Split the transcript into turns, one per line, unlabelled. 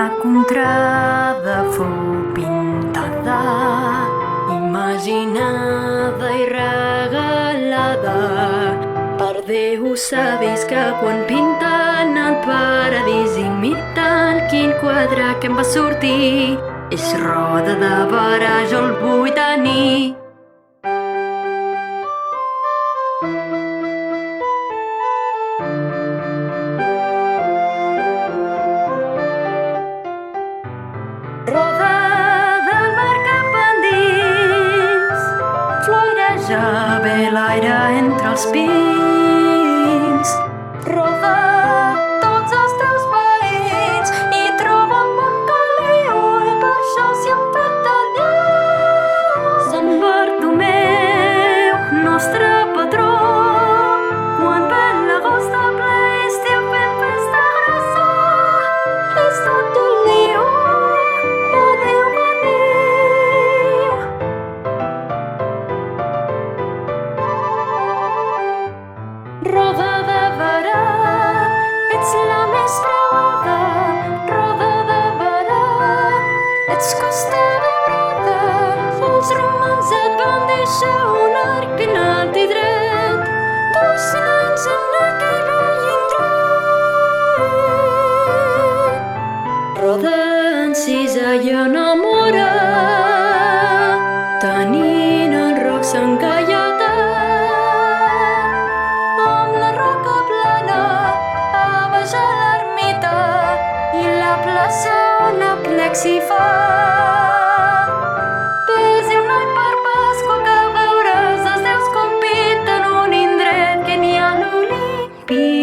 una contrada fou pintada, imaginada i regalada per déus savis que quan pinten el paradís imiten quin quadre que em va sortir. És roda de vera, jo el vull tenir. Roda del mar cap endins, floreja bé l'aire entre els pins. Roda tots els teus veïns i troba un bon caliu, i per això s'hi han fet allà. Sant Bartomeu, nostre patró, quan ve l'agost a ple estiu fent festa grossa. És tot un lío, podeu venir. Roda de vera, ets la més preuada. Roda de vera, ets costa daurada. Els romans et van deixar un arc ben alt i dret, 200 anys en aquell vell indret. Roda encisa i enamora, tenint en rocs encallada, amb la roca plana a baix a l'ermita i la plaça on aplec s'hi fa. Ves-hi un any per Pasqua que veuràs els déus com pinten un indret que n'hi ha a l'Olimpia.